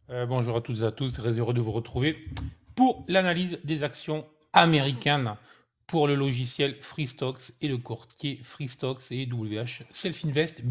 Bonjour à toutes et à tous, très heureux de vous retrouver pour l'analyse des actions américaines pour le logiciel FreeStocks et le courtier FreeStocks et WH Self-Invest,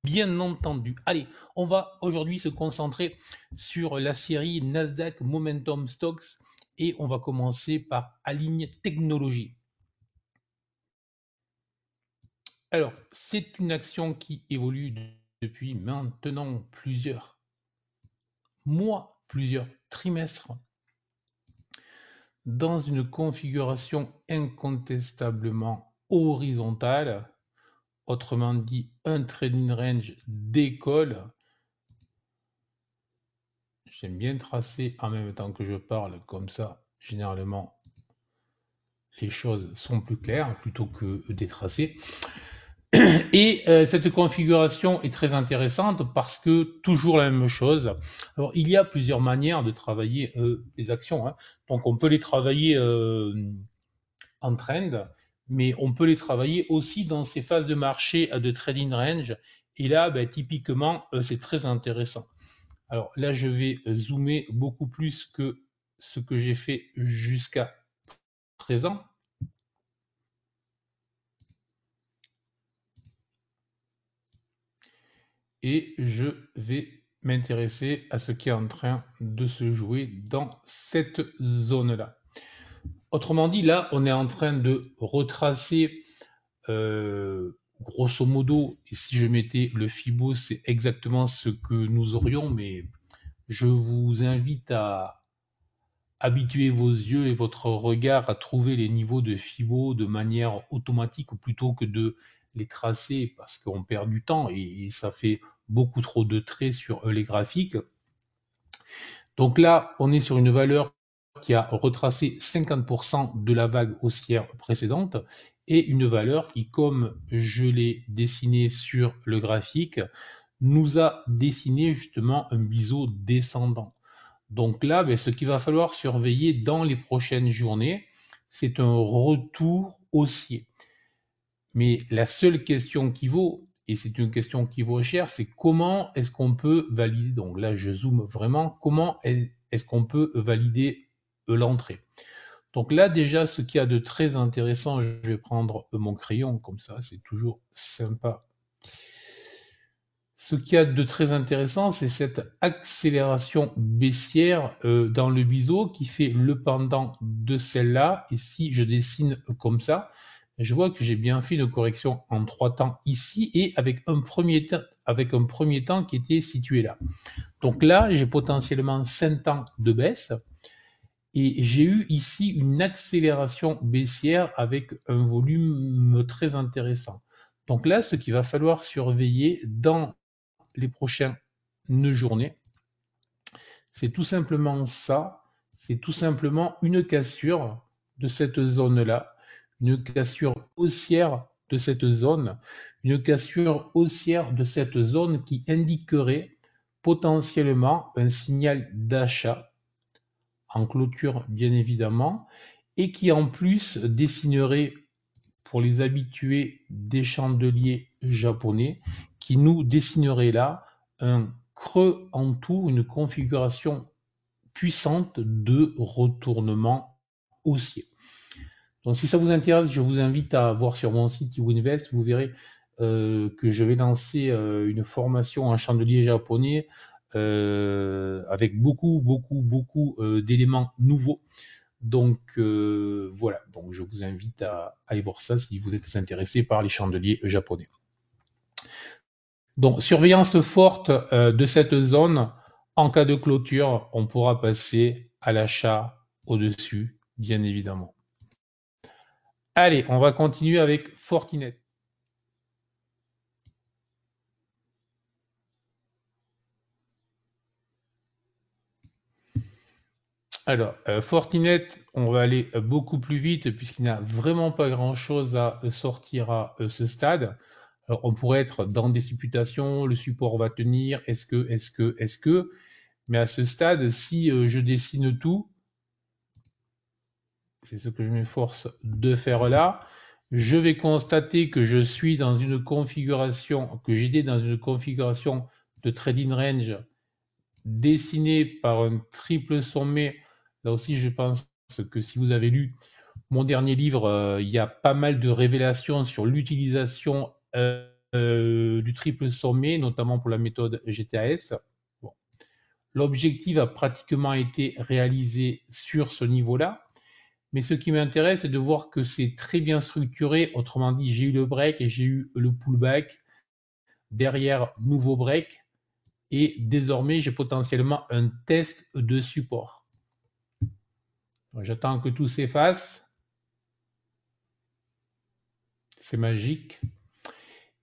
bien entendu. Allez, on va aujourd'hui se concentrer sur la série Nasdaq Momentum Stocks et on va commencer par Align Technologies. Alors, c'est une action qui évolue depuis maintenant plusieurs mois, plusieurs trimestres dans une configuration incontestablement horizontale, autrement dit un trading range d'école. J'aime bien tracer en même temps que je parle, comme ça, généralement, les choses sont plus claires plutôt que détracées. Et cette configuration est très intéressante parce que toujours la même chose. Alors, il y a plusieurs manières de travailler les actions, hein. Donc, on peut les travailler en trend, mais on peut les travailler aussi dans ces phases de marché de trading range. Et là, ben, typiquement, c'est très intéressant. Alors là, je vais zoomer beaucoup plus que ce que j'ai fait jusqu'à présent. Et je vais m'intéresser à ce qui est en train de se jouer dans cette zone-là. Autrement dit, là, on est en train de retracer grosso modo, si je mettais le Fibo, c'est exactement ce que nous aurions, mais je vous invite à habituer vos yeux et votre regard à trouver les niveaux de Fibo de manière automatique plutôt que de les tracer parce qu'on perd du temps et ça fait beaucoup trop de traits sur les graphiques. Donc là, on est sur une valeur qui a retracé 50% de la vague haussière précédente et une valeur qui, comme je l'ai dessiné sur le graphique, nous a dessiné justement un biseau descendant. Donc là, ben, ce qu'il va falloir surveiller dans les prochaines journées, c'est un retour haussier. Mais la seule question qui vaut, et c'est une question qui vaut cher, c'est comment est-ce qu'on peut valider, donc là je zoome vraiment, comment est-ce qu'on peut valider l'entrée. Donc là déjà ce qu'il y a de très intéressant, je vais prendre mon crayon comme ça, c'est toujours sympa. Ce qu'il y a de très intéressant, c'est cette accélération baissière dans le biseau qui fait le pendant de celle-là. Et si je dessine comme ça, je vois que j'ai bien fait une correction en 3 temps ici et avec un premier temps qui était situé là. Donc là, j'ai potentiellement 5 temps de baisse et j'ai eu ici une accélération baissière avec un volume très intéressant. Donc là, ce qu'il va falloir surveiller dans les prochaines journées, c'est tout simplement ça, c'est tout simplement une cassure de cette zone-là, une cassure haussière de cette zone, une cassure haussière de cette zone qui indiquerait potentiellement un signal d'achat en clôture bien évidemment, et qui en plus dessinerait pour les habitués des chandeliers japonais, qui nous dessinerait là un creux en tout, une configuration puissante de retournement haussier. Donc si ça vous intéresse, je vous invite à voir sur mon site WinVest, vous verrez que je vais lancer une formation en chandelier japonais avec beaucoup d'éléments nouveaux. Donc voilà, donc je vous invite à aller voir ça si vous êtes intéressé par les chandeliers japonais. Donc surveillance forte de cette zone. En cas de clôture, on pourra passer à l'achat au-dessus, bien évidemment. Allez, on va continuer avec Fortinet. Alors, Fortinet, on va aller beaucoup plus vite puisqu'il n'y a vraiment pas grand-chose à sortir à ce stade. Alors, on pourrait être dans des supputations, le support va tenir, est-ce que, mais à ce stade, si je dessine tout, c'est ce que je m'efforce de faire là, je vais constater que je suis dans une configuration, que j'étais dans une configuration de trading range dessiné par un triple sommet. Là aussi, je pense que si vous avez lu mon dernier livre, il y a pas mal de révélations sur l'utilisation du triple sommet, notamment pour la méthode GTAS. Bon. L'objectif a pratiquement été réalisé sur ce niveau-là. Mais ce qui m'intéresse, c'est de voir que c'est très bien structuré. Autrement dit, j'ai eu le break et j'ai eu le pullback. Derrière, nouveau break. Et désormais, j'ai potentiellement un test de support. J'attends que tout s'efface. C'est magique.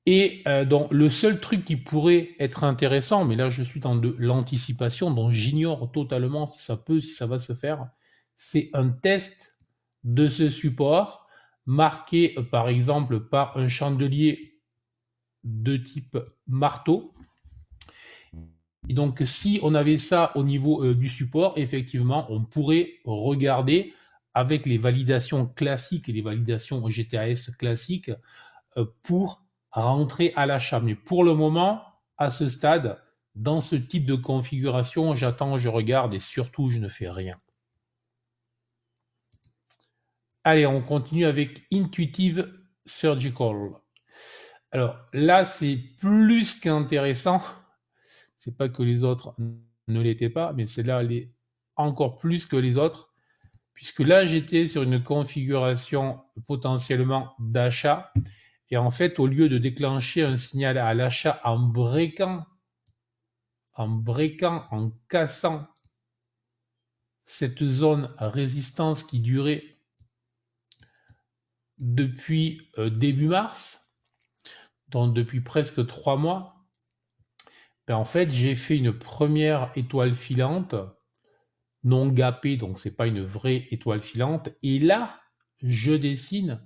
Et donc, le seul truc qui pourrait être intéressant, mais là, je suis dans de l'anticipation, dont j'ignore totalement si ça va se faire, c'est un test de ce support marqué, par exemple, par un chandelier de type marteau. Et donc, si on avait ça au niveau du support, effectivement, on pourrait regarder avec les validations classiques et les validations GTAS classiques pour rentrer à l'achat. Mais pour le moment, à ce stade, dans ce type de configuration, j'attends, je regarde et surtout, je ne fais rien. Allez, on continue avec Intuitive Surgical. Alors là, c'est plus qu'intéressant. C'est pas que les autres ne l'étaient pas, mais celle-là, elle est encore plus que les autres, puisque là, j'étais sur une configuration potentiellement d'achat. Et en fait, au lieu de déclencher un signal à l'achat en breakant, en cassant cette zone à résistance qui durait depuis début mars, donc depuis presque 3 mois, ben en fait, j'ai fait une première étoile filante, non gapée, donc c'est pas une vraie étoile filante. Et là, je dessine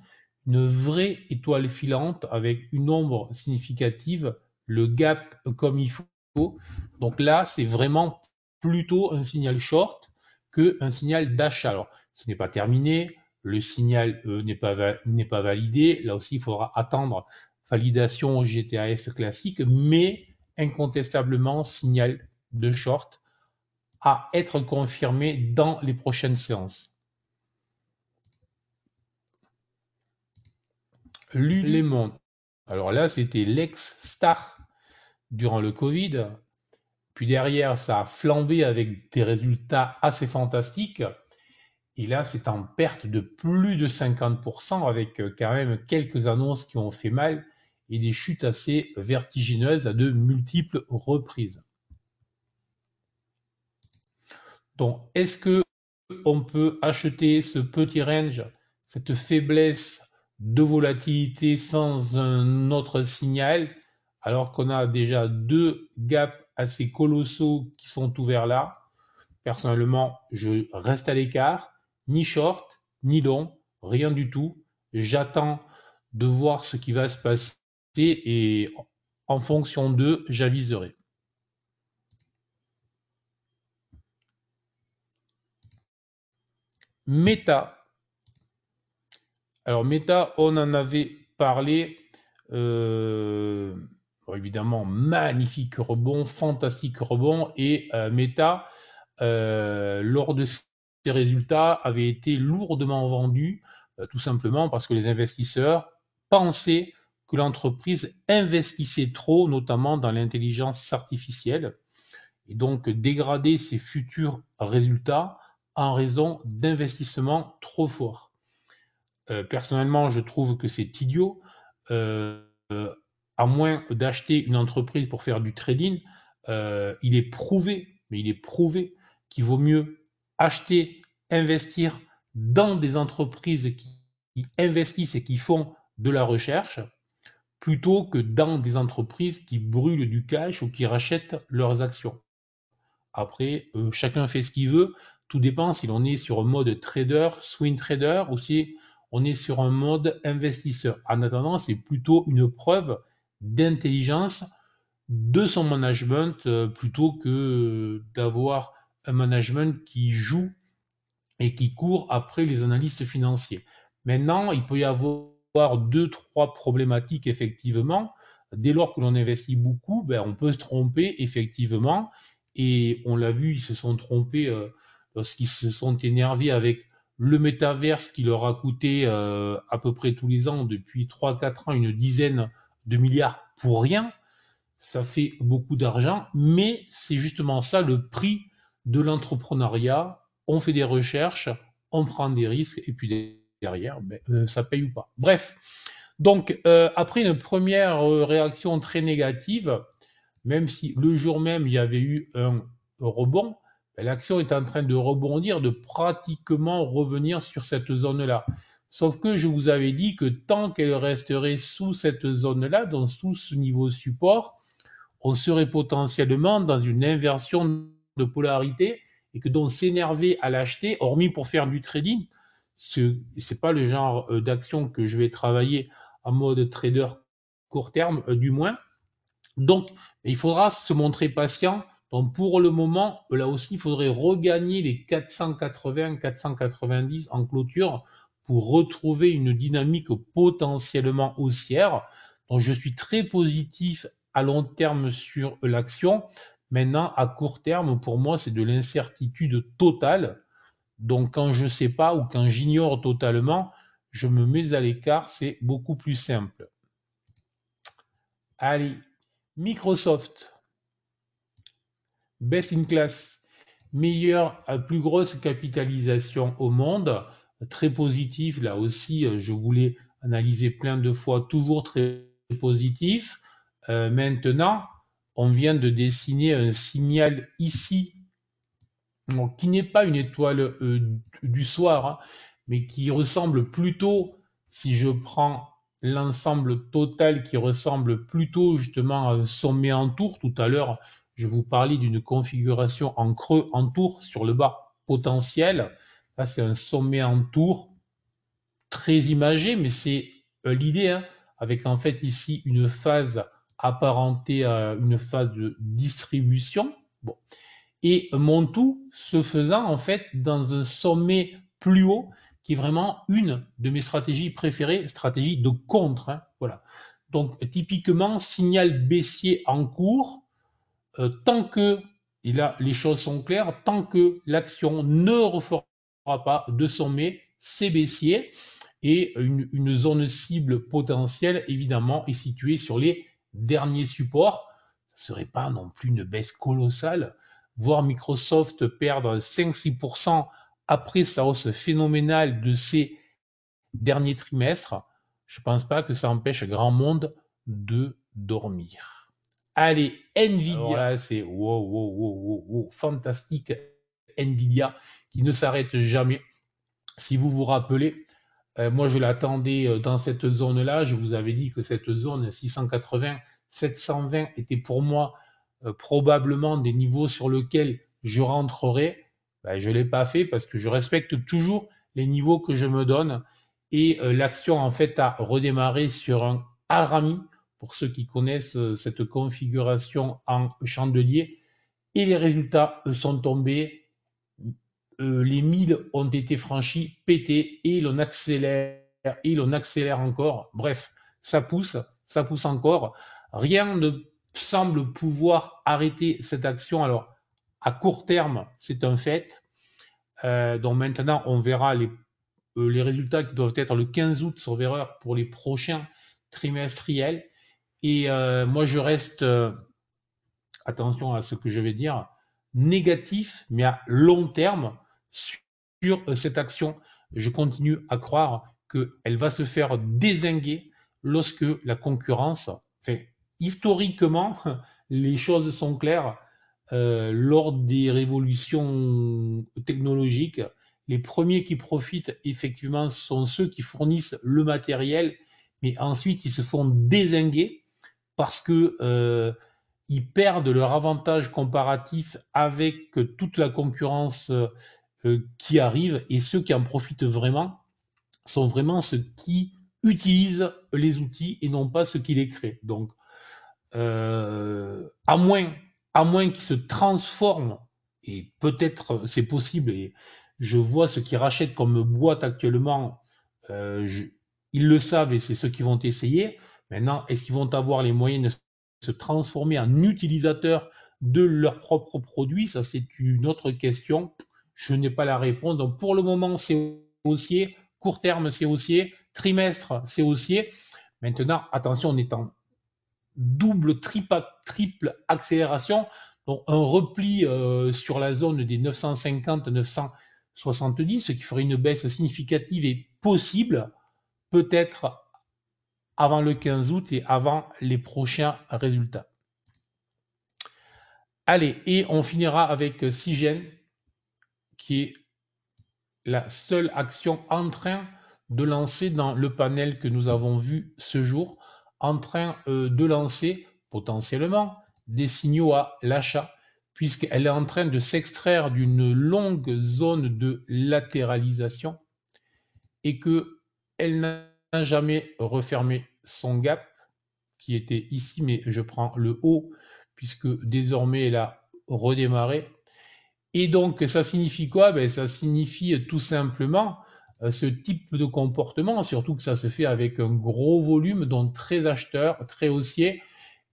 une vraie étoile filante avec une ombre significative, le gap comme il faut. Donc là, c'est vraiment plutôt un signal short qu'un signal d'achat. Alors, ce n'est pas terminé, le signal n'est pas validé. Là aussi, il faudra attendre validation GTAS classique, mais incontestablement signal de short à être confirmé dans les prochaines séances. Lulémon. Alors là, c'était l'ex-star durant le Covid. Puis derrière, ça a flambé avec des résultats assez fantastiques. Et là, c'est en perte de plus de 50% avec quand même quelques annonces qui ont fait mal et des chutes assez vertigineuses à de multiples reprises. Donc, est-ce que on peut acheter ce petit range, cette faiblesse de volatilité sans un autre signal, alors qu'on a déjà deux gaps assez colossaux qui sont ouverts là? Personnellement, je reste à l'écart, ni short, ni long, rien du tout. J'attends de voir ce qui va se passer et en fonction d'eux, j'aviserai. Meta. Alors Meta, on en avait parlé. Évidemment, magnifique rebond, fantastique rebond. Et Meta, lors de ces résultats, avait été lourdement vendu, tout simplement parce que les investisseurs pensaient que l'entreprise investissait trop, notamment dans l'intelligence artificielle, et donc dégrader ses futurs résultats en raison d'investissements trop forts. Personnellement, je trouve que c'est idiot. Euh, à moins d'acheter une entreprise pour faire du trading, il est prouvé, mais il est prouvé qu'il vaut mieux acheter, investir dans des entreprises qui investissent et qui font de la recherche, plutôt que dans des entreprises qui brûlent du cash ou qui rachètent leurs actions. Après, chacun fait ce qu'il veut. Tout dépend si l'on est sur un mode trader, swing trader, ou si on est sur un mode investisseur. En attendant, c'est plutôt une preuve d'intelligence de son management plutôt que d'avoir un management qui joue et qui court après les analystes financiers. Maintenant, il peut y avoir deux, trois problématiques effectivement. Dès lors que l'on investit beaucoup, ben, on peut se tromper effectivement Et on l'a vu, ils se sont trompés lorsqu'ils se sont énervés avec le métaverse qui leur a coûté à peu près tous les ans, depuis 3 4 ans, une dizaine de milliards pour rien. Ça fait beaucoup d'argent, mais c'est justement ça le prix de l'entrepreneuriat. On fait des recherches, on prend des risques, et puis derrière, ça paye ou pas. Bref, donc après une première réaction très négative, même si le jour même il y avait eu un rebond, l'action est en train de rebondir, de pratiquement revenir sur cette zone-là. Sauf que je vous avais dit que tant qu'elle resterait sous cette zone-là, donc sous ce niveau support, on serait potentiellement dans une inversion de polarité et que donc s'énerver à l'acheter, hormis pour faire du trading, ce n'est pas le genre d'action que je vais travailler en mode trader court terme, du moins. Donc, il faudra se montrer patient. Donc, pour le moment, là aussi, il faudrait regagner les 480, 490 en clôture pour retrouver une dynamique potentiellement haussière. Donc, je suis très positif à long terme sur l'action. Maintenant, à court terme, pour moi, c'est de l'incertitude totale. Donc, quand je ne sais pas ou quand j'ignore totalement, je me mets à l'écart. C'est beaucoup plus simple. Allez, Microsoft. Best in class, meilleure, plus grosse capitalisation au monde, très positif, là aussi, je voulais analyser plein de fois, toujours très positif. Maintenant, on vient de dessiner un signal ici, donc, qui n'est pas une étoile du soir, hein, mais qui ressemble plutôt, si je prends l'ensemble total, qui ressemble plutôt justement à un sommet en tour. Tout à l'heure, je vous parlais d'une configuration en creux en tour sur le bas potentiel. Là, c'est un sommet en tour très imagé, mais c'est l'idée, hein, avec en fait ici une phase apparentée à une phase de distribution. Bon, et mon tout se faisant en fait dans un sommet plus haut, qui est vraiment une de mes stratégies préférées, stratégie de contre, hein, voilà. Donc typiquement, signal baissier en cours, tant que, et là les choses sont claires, tant que l'action ne refera pas de sommet, c'est baissier, et une zone cible potentielle, évidemment, est située sur les derniers supports. Ce ne serait pas non plus une baisse colossale. Voir Microsoft perdre 5-6% après sa hausse phénoménale de ces derniers trimestres, je ne pense pas que ça empêche grand monde de dormir. Allez, Alors là, Nvidia, c'est wow, wow, wow, wow, wow, fantastique. Nvidia qui ne s'arrête jamais. Si vous vous rappelez, moi, je l'attendais dans cette zone-là. Je vous avais dit que cette zone 680, 720 était pour moi probablement des niveaux sur lesquels je rentrerai. Ben, je ne l'ai pas fait parce que je respecte toujours les niveaux que je me donne. Et l'action, en fait, a redémarré sur un harami, pour ceux qui connaissent cette configuration en chandelier. Et les résultats sont tombés, les 1000 ont été franchis, pétés, et l'on accélère encore. Bref, ça pousse encore. Rien ne semble pouvoir arrêter cette action. Alors, à court terme, c'est un fait. Donc maintenant, on verra les résultats qui doivent être le 15 août, sauf erreur, pour les prochains trimestriels. Et moi, je reste, attention à ce que je vais dire, négatif, mais à long terme, sur cette action. Je continue à croire qu'elle va se faire dézinguer lorsque la concurrence, enfin, historiquement, les choses sont claires. Lors des révolutions technologiques, les premiers qui profitent effectivement sont ceux qui fournissent le matériel, mais ensuite ils se font dézinguer parce que ils perdent leur avantage comparatif avec toute la concurrence qui arrive, et ceux qui en profitent vraiment sont vraiment ceux qui utilisent les outils et non pas ceux qui les créent. Donc, à moins qu'ils se transforment, et peut-être c'est possible, et je vois ce qu'ils rachètent comme boîte actuellement, euh, je- ils le savent et c'est ceux qui vont essayer. Maintenant, est-ce qu'ils vont avoir les moyens de se transformer en utilisateurs de leurs propres produits? Ça, c'est une autre question. Je n'ai pas la réponse. Donc, pour le moment, c'est haussier. Court terme, c'est haussier. Trimestre, c'est haussier. Maintenant, attention, on est en double, triple accélération. Donc, un repli sur la zone des 950-970, ce qui ferait une baisse significative et possible, peut-être avant le 15 août et avant les prochains résultats. Allez, et on finira avec Cygène, qui est la seule action en train de lancer dans le panel que nous avons vu ce jour, en train de lancer potentiellement des signaux à l'achat, puisqu'elle est en train de s'extraire d'une longue zone de latéralisation et qu'elle n'a jamais refermé son gap qui était ici, mais je prends le haut puisque désormais elle a redémarré. Et donc ça signifie quoi? Ben, ça signifie tout simplement ce type de comportement, surtout que ça se fait avec un gros volume, donc très acheteur, très haussier,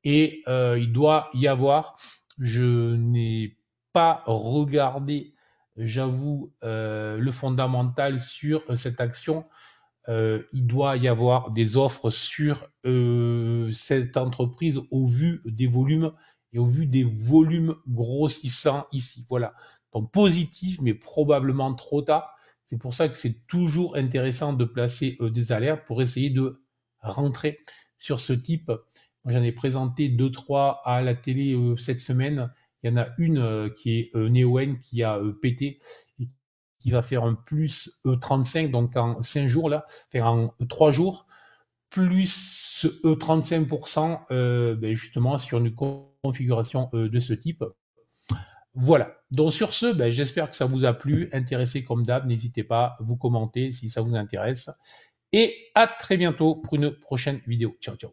et il doit y avoir, je n'ai pas regardé, j'avoue, le fondamental sur cette action. Il doit y avoir des offres sur cette entreprise au vu des volumes et au vu des volumes grossissants ici. Voilà. Donc positif, mais probablement trop tard. C'est pour ça que c'est toujours intéressant de placer des alertes pour essayer de rentrer sur ce type. Moi, j'en ai présenté 2-3 à la télé cette semaine. Il y en a une qui est Neoen qui a pété et qui va faire un plus 35, donc en 5 jours là, enfin en 3 jours, plus 35% ben justement sur une configuration de ce type. Voilà. Donc sur ce, ben, j'espère que ça vous a plu. Intéressé comme d'hab, n'hésitez pas, vous commentez si ça vous intéresse. Et à très bientôt pour une prochaine vidéo. Ciao, ciao.